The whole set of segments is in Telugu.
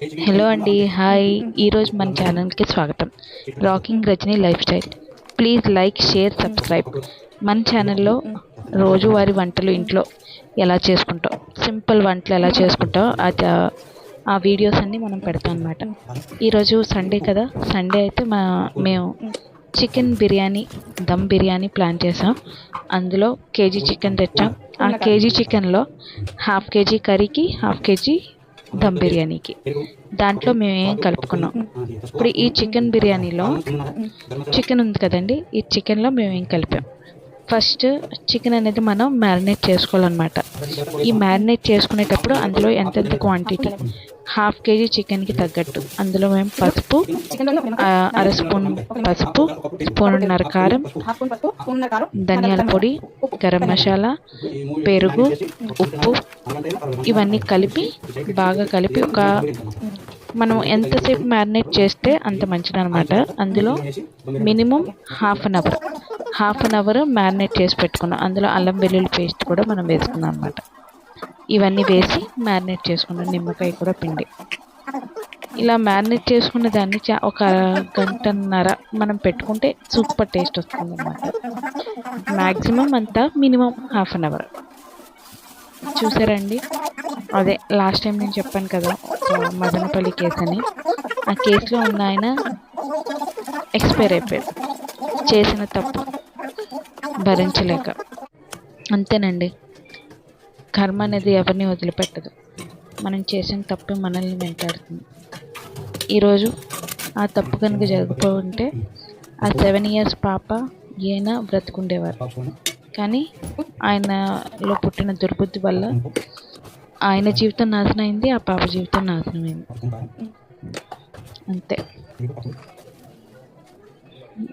హలో అండి, హాయ్. ఈరోజు మన ఛానల్కి స్వాగతం. Rocking Rajani lifestyle. Please like, share, subscribe. మన ఛానల్లో రోజువారీ వంటలు ఇంట్లో ఎలా చేసుకుంటాం, సింపుల్ వంటలు ఎలా చేసుకుంటాం, అది ఆ వీడియోస్ అన్నీ మనం పెడతాం అన్నమాట. ఈరోజు సండే కదా, సండే అయితే మేము చికెన్ బిర్యానీ, దమ్ బిర్యానీ ప్లాన్ చేసాం. అందులో కేజీ చికెన్ తెచ్చాం. ఆ కేజీ చికెన్లో హాఫ్ కేజీ కర్రీకి, హాఫ్ కేజీ దమ్ బిర్యానీకి. దాంట్లో మేము ఏం కలుపుకున్నాం. ఇప్పుడు ఈ చికెన్ బిర్యానీలో చికెన్ ఉంది కదండి, ఈ చికెన్లో మేము ఏం కలిపాం. ఫస్ట్ చికెన్ అనేది మనం మ్యారినేట్ చేసుకోవాలన్నమాట. ఈ మ్యారినేట్ చేసుకునేటప్పుడు అందులో ఎంతెంత క్వాంటిటీ, హాఫ్ కేజీ చికెన్కి తగ్గట్టు అందులో మేము పసుపు, అర స్పూన్ పసుపు, స్పూన్నర కారం, ధనియాల పొడి, గరం మసాలా, పెరుగు, ఉప్పు ఇవన్నీ కలిపి బాగా కలిపి మనం ఎంతసేపు మ్యారినేట్ చేస్తే అంత మంచిది అనమాట. అందులో minimum half an hour marinate చేసి పెట్టుకున్నాం. అందులో అల్లం వెల్లుల్లి పేస్ట్ కూడా మనం వేసుకున్నాం అనమాట. ఇవన్నీ వేసి మ్యారినేట్ చేసుకున్నాం, నిమ్మకాయ కూడా పిండి. ఇలా మ్యారినేట్ చేసుకున్న దాన్ని ఒక గంటన్నర మనం పెట్టుకుంటే సూపర్ టేస్ట్ వస్తుంది అన్నమాట. మ్యాక్సిమం అంతా మినిమం హాఫ్ అన్ అవర్. చూసారండి, అదే లాస్ట్ టైం నేను చెప్పాను కదా, మదనపల్లి కేసు అని. ఆ కేసులో ఉన్న ఆయన ఎక్స్పైర్ అయిపోయాడు, చేసిన తప్పు భరించలేక. అంతేనండి, కర్మ అనేది ఎవరిని వదిలిపెట్టదు. మనం చేసిన తప్పు మనల్ని వెంటాడుతుంది. ఈరోజు ఆ తప్పు కనుక జరగకపోతే ఆ 7 years పాప ఈయన బ్రతుకుండేవారు. కానీ ఆయనలో పుట్టిన దుర్బుద్ధి వల్ల ఆయన జీవితం నాశనం అయింది, ఆ పాప జీవితం నాశనమైంది. అంతే.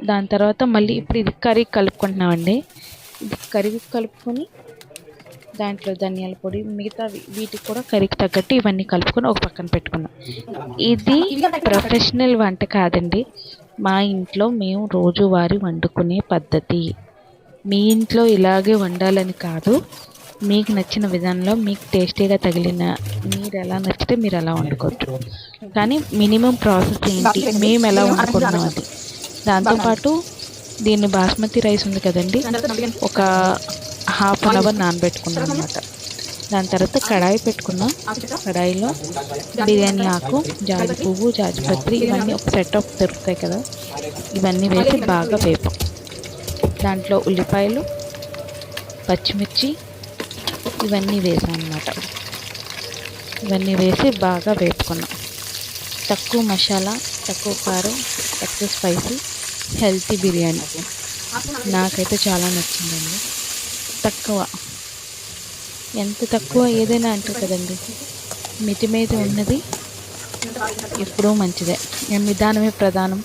దాని తర్వాత మళ్ళీ ఇప్పుడు ఇది కర్రీ కలుపుకుంటున్నామండి. ఇది కర్రీ కలుపుకొని దాంట్లో ధనియాల పొడి, మిగతా వీటికి కూడా కర్రీకి తగ్గట్టు ఇవన్నీ కలుపుకొని ఒక పక్కన పెట్టుకున్నాం. ఇది ప్రొఫెషనల్ వంట కాదండి, మా ఇంట్లో మేము రోజువారీ వండుకునే పద్ధతి. మీ ఇంట్లో ఇలాగే వండాలని కాదు, మీకు నచ్చిన విధానంలో మీకు టేస్టీగా తగిలిన, మీరు ఎలా నచ్చితే మీరు ఎలా వండుకోవచ్చు. కానీ మినిమం ప్రాసెస్ ఏంటి, మేము ఎలా వండుకున్నాం అది. దాంతోపాటు దీన్ని బాస్మతి రైస్ ఉంది కదండి, ఒక హాఫ్ అన్ అవర్ నానబెట్టుకున్నాం అనమాట. దాని తర్వాత కడాయి పెట్టుకున్నాం. కడాయిలో బిర్యానీ ఆకు, జాజి పువ్వు, జాజిపత్రి ఇవన్నీ ఒక సెట్ ఆఫ్ దొరుకుతాయి కదా, ఇవన్నీ వేసి బాగా వేపాం. దాంట్లో ఉల్లిపాయలు, పచ్చిమిర్చి ఇవన్నీ వేసాం అన్నమాట. ఇవన్నీ వేసి బాగా వేపుకున్నాం. తక్కువ మసాలా, తక్కువ కారం, తక్కువ స్పైసీ, హెల్తీ బిర్యానీ. నాకైతే చాలా నచ్చిందండి. తక్కువ, ఎంత తక్కువ ఏదైనా అంటారు కదండి, మితిమీద ఉన్నది ఎప్పుడూ మంచిదే. నిదానమే ప్రధానం.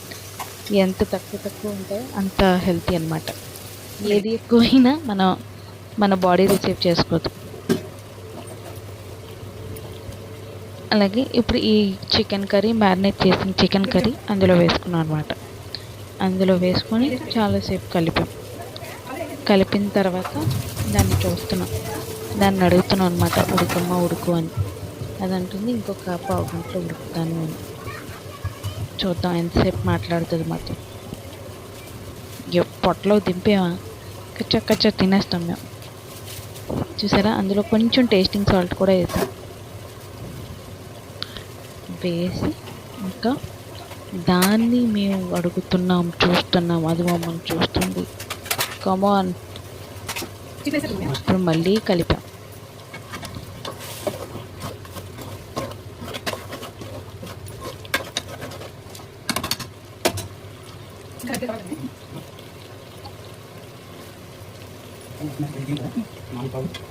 ఎంత తక్కువ ఉంటే అంత హెల్తీ అన్నమాట. ఏది ఎక్కువైనా మన బాడీ రిసీవ్ చేసుకోదు. అలాగే ఇప్పుడు ఈ చికెన్ కర్రీ, మ్యారినేట్ చేసిన చికెన్ కర్రీ అందులో వేసుకున్నాం అనమాట. అందులో వేసుకొని చాలాసేపు కలిపిన తర్వాత దాన్ని చూస్తున్నాం, దాన్ని అడుగుతున్నాం అనమాట, ఉడుకమ్మా ఉడుకు అని. అది అంటుంది ఇంకొక పావు గంటలో ఉడుకుతాను అని. చూద్దాం ఎంతసేపు మాట్లాడుతుంది మాతో. పొట్టలో దింపేమా, కచ్చ తినేస్తాం మేము. చూసారా, అందులో కొంచెం టేస్టింగ్ సాల్ట్ కూడా వేసి ఇంకా దాన్ని మేము అడుగుతున్నాం, చూస్తున్నాం, అది మమ్మల్ని చూస్తుంది. కమాన్, ఇప్పుడు మళ్ళీ కలిపాం.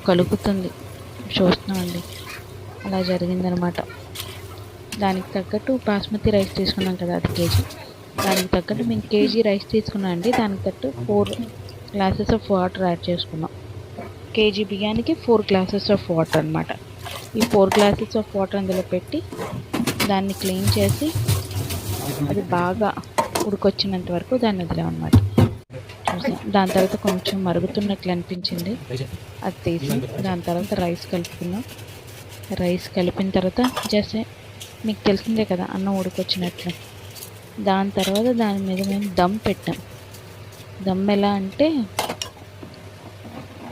కలుగుతుంది, చూస్తున్నామండి. అలా జరిగిందనమాట. దానికి తగ్గట్టు బాస్మతి రైస్ తీసుకున్నాం కదా, అది కేజీ. దానికి తగ్గట్టు మేము కేజీ రైస్ తీసుకున్నాం అండి. దానికి తగ్గట్టు 4 glasses ఆఫ్ వాటర్ యాడ్ చేసుకున్నాం. కేజీ బియ్యానికి 4 glasses ఆఫ్ వాటర్ అనమాట. ఈ 4 glasses ఆఫ్ వాటర్ అందులో పెట్టి దాన్ని క్లీన్ చేసి అది బాగా ఉడికొచ్చినంత వరకు దాన్ని వదిలామన్నమాట. దాని తర్వాత కొంచెం మరుగుతున్నట్లు అనిపించింది, అది తీసి దాని తర్వాత రైస్ కలుపుకున్నాం. రైస్ కలిపిన తర్వాత జస్ట్ మీకు తెలిసిందే కదా అన్నం ఉడికొచ్చినట్లు. దాని తర్వాత దాని మీద మేము దమ్ పెట్టాం. దమ్ ఎలా అంటే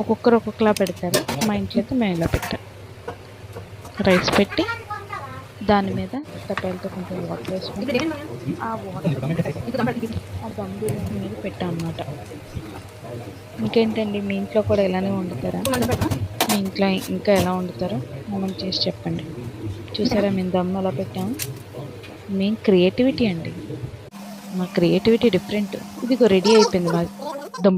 ఒక్కొక్కరు ఒక్కొక్కలా పెడతారు. మా ఇంట్లో అయితే మేము ఇలా పెట్టాం. రైస్ పెట్టి దాని మీద తప్పాలతో కొంచెం వాటర్ వేసుకొని ఆ వాటర్ ఆ దమ్ బిర్యానీ మీద పెట్టాం అన్నమాట. ఇంకేంటండి, మీ ఇంట్లో కూడా ఇలానే వండుతారా? మీ ఇంట్లో ఇంకా ఎలా వండుతారో కామెంట్ చేసి చెప్పండి. చూసారా మేము దమ్ ఎలా పెట్టాము? మేము క్రియేటివిటీ అండి, మా క్రియేటివిటీ డిఫరెంట్. ఇదిగో రెడీ అయిపోయింది మా దమ్